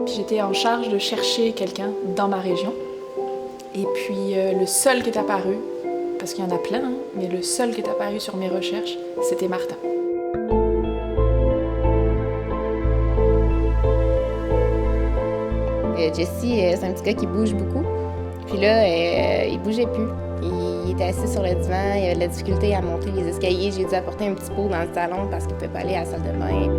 J'étais en charge de chercher quelqu'un dans ma région. Et puis le seul qui est apparu, parce qu'il y en a plein, hein, mais le seul qui est apparu sur mes recherches, c'était Martin. Jesse, c'est un petit gars qui bouge beaucoup. Puis là, il bougeait plus. Il était assis sur le divan, il avait de la difficulté à monter les escaliers. J'ai dû apporter un petit pot dans le salon parce qu'il ne pouvait pas aller à la salle de bain.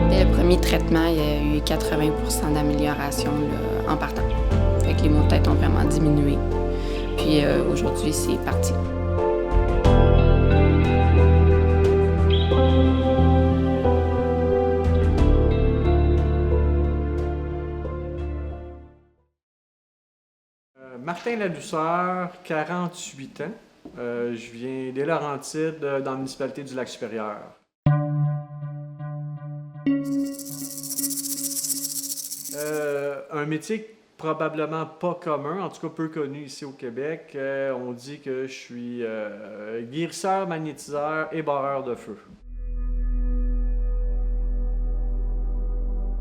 Dès le premier traitement, il y a eu 80% d'amélioration là, en partant. Fait que les maux de tête ont vraiment diminué. Puis aujourd'hui, c'est parti. Martin Ladouceur, 48 ans. Je viens des Laurentides, dans la municipalité du Lac-Supérieur. Un métier probablement pas commun, en tout cas peu connu ici au Québec. On dit que je suis guérisseur, magnétiseur et barreur de feu.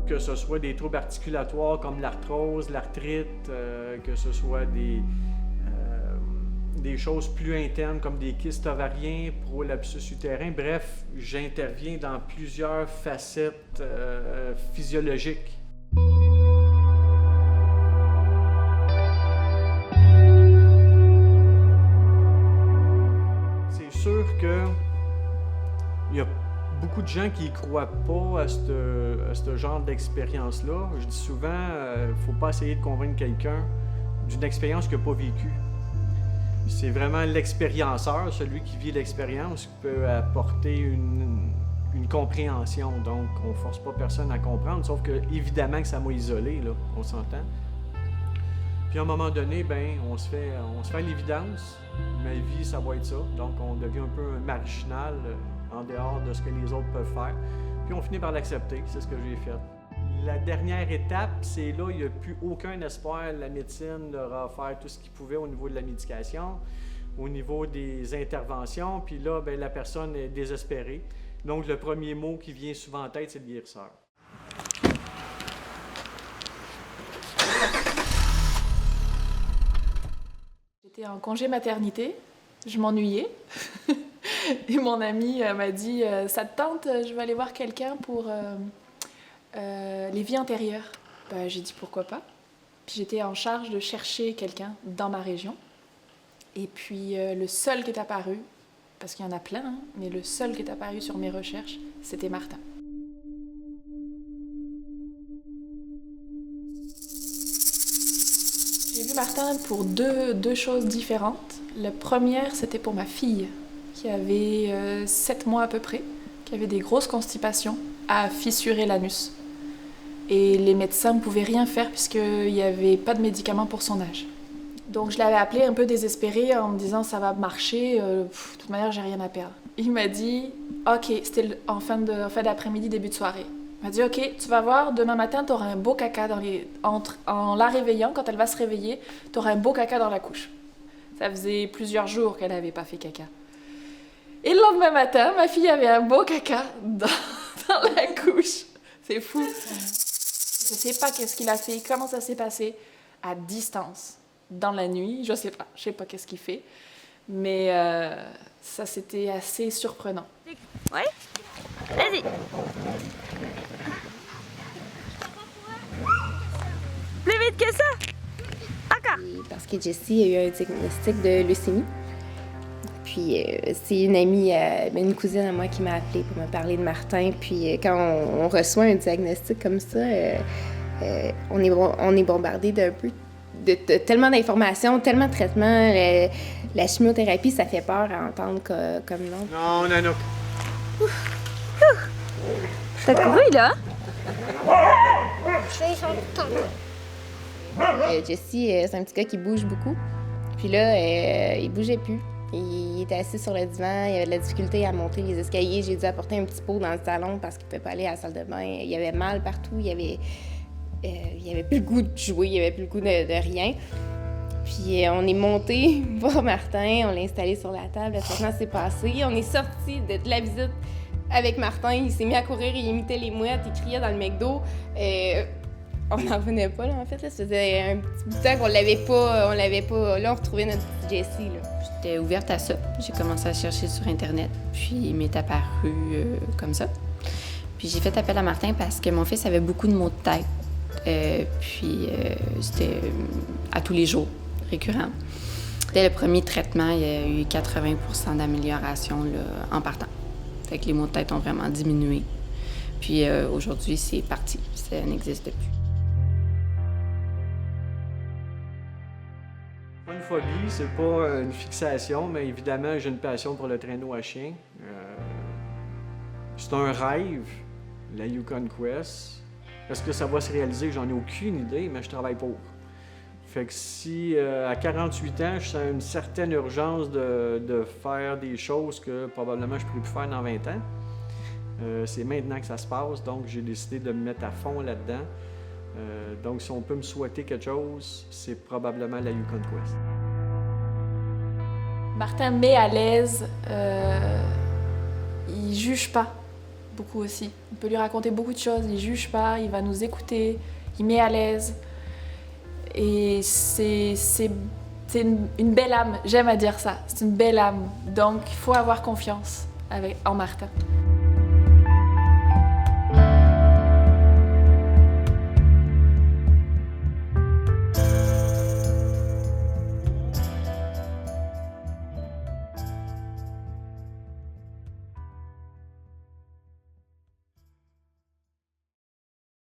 Que ce soit des troubles articulatoires comme l'arthrose, l'arthrite, que ce soit des choses plus internes comme des kystes ovariens, prolapsus utérin. Bref, j'interviens dans plusieurs facettes physiologiques. C'est sûr que il y a beaucoup de gens qui ne croient pas à ce genre d'expérience-là. Je dis souvent, il ne faut pas essayer de convaincre quelqu'un d'une expérience qu'il n'a pas vécue. C'est vraiment l'expérienceur, celui qui vit l'expérience, qui peut apporter une compréhension. Donc, on ne force pas personne à comprendre, sauf que, évidemment, que ça m'a isolé, là, on s'entend. Puis, à un moment donné, ben, on se fait l'évidence. Ma vie, ça va être ça. Donc, on devient un peu marginal en dehors de ce que les autres peuvent faire. Puis, on finit par l'accepter. C'est ce que j'ai fait. La dernière étape, c'est là, il n'y a plus aucun espoir. La médecine leur a offert tout ce qu'il pouvait au niveau de la médication, au niveau des interventions. Puis là, bien, la personne est désespérée. Donc, le premier mot qui vient souvent en tête, c'est le guérisseur. J'étais en congé maternité, je m'ennuyais. Et mon amie m'a dit « Ça te tente, je vais aller voir quelqu'un pour les vies antérieures. » J'ai dit « Pourquoi pas ?» Puis j'étais en charge de chercher quelqu'un dans ma région. Et puis le seul qui est apparu, parce qu'il y en a plein, hein, mais le seul qui est apparu sur mes recherches, c'était Martin. J'ai vu Martin pour deux choses différentes. La première, c'était pour ma fille, qui avait 7 mois à peu près, qui avait des grosses constipations, à fissurer l'anus. Et les médecins ne pouvaient rien faire puisqu'il n'y avait pas de médicaments pour son âge. Donc je l'avais appelé un peu désespéré en me disant « ça va marcher, de toute manière j'ai rien à perdre ». Il m'a dit « ok, c'était en fin d'après-midi, début de soirée ». Il m'a dit « ok, tu vas voir, demain matin tu auras un beau caca en la réveillant, quand elle va se réveiller, tu auras un beau caca dans la couche ». Ça faisait plusieurs jours qu'elle n'avait pas fait caca. Et le lendemain matin, ma fille avait un beau caca dans la couche. C'est fou. Je sais pas qu'est-ce qu'il a fait, comment ça s'est passé, à distance, dans la nuit, je sais pas qu'est-ce qu'il fait, mais ça c'était assez surprenant. Ouais, vas-y. Plus vite que ça. Encore. Parce que Jesse a eu un diagnostic de leucémie. Puis c'est une amie, une cousine à moi qui m'a appelée pour me parler de Martin. Puis quand on reçoit un diagnostic comme ça, on est bombardé d'un peu de tellement d'informations, tellement de traitements. La chimiothérapie, ça fait peur à entendre comme nom. Non, Nanook. T'as couru, là? Jesse, c'est un petit gars qui bouge beaucoup. Puis là, il bougeait plus. Il était assis sur le divan, il avait de la difficulté à monter les escaliers. J'ai dû apporter un petit pot dans le salon parce qu'il ne pouvait pas aller à la salle de bain. Il avait mal partout, il avait plus le goût de jouer, il avait plus le goût de rien. Puis on est monté voir Martin, on l'a installé sur la table, le traitement s'est passé. On est sorti de la visite avec Martin, il s'est mis à courir, il imitait les mouettes, il criait dans le McDo. On n'en revenait pas, là, en fait. Là. Ça faisait un petit bout de temps qu'on l'avait pas. Là, on retrouvait notre petite Jessie, là. J'étais ouverte à ça. J'ai commencé à chercher sur Internet, puis il m'est apparu comme ça. Puis j'ai fait appel à Martin parce que mon fils avait beaucoup de maux de tête. C'était à tous les jours, récurrent. Dès le premier traitement, il y a eu 80% d'amélioration là, en partant. Fait que les maux de tête ont vraiment diminué. Puis aujourd'hui, c'est parti. Ça n'existe plus. Une phobie, c'est pas une fixation, mais évidemment, j'ai une passion pour le traîneau à chien. C'est un rêve, la Yukon Quest. Est-ce que ça va se réaliser? J'en ai aucune idée, mais je travaille pour. Fait que si à 48 ans, je sens une certaine urgence de faire des choses que probablement je ne pourrais plus faire dans 20 ans, c'est maintenant que ça se passe, donc j'ai décidé de me mettre à fond là-dedans. Donc si on peut me souhaiter quelque chose, c'est probablement la Yukon Quest. Martin met à l'aise, il juge pas beaucoup aussi. On peut lui raconter beaucoup de choses, il juge pas, il va nous écouter, il met à l'aise. Et c'est une belle âme, j'aime à dire ça, c'est une belle âme. Donc il faut avoir confiance en Martin.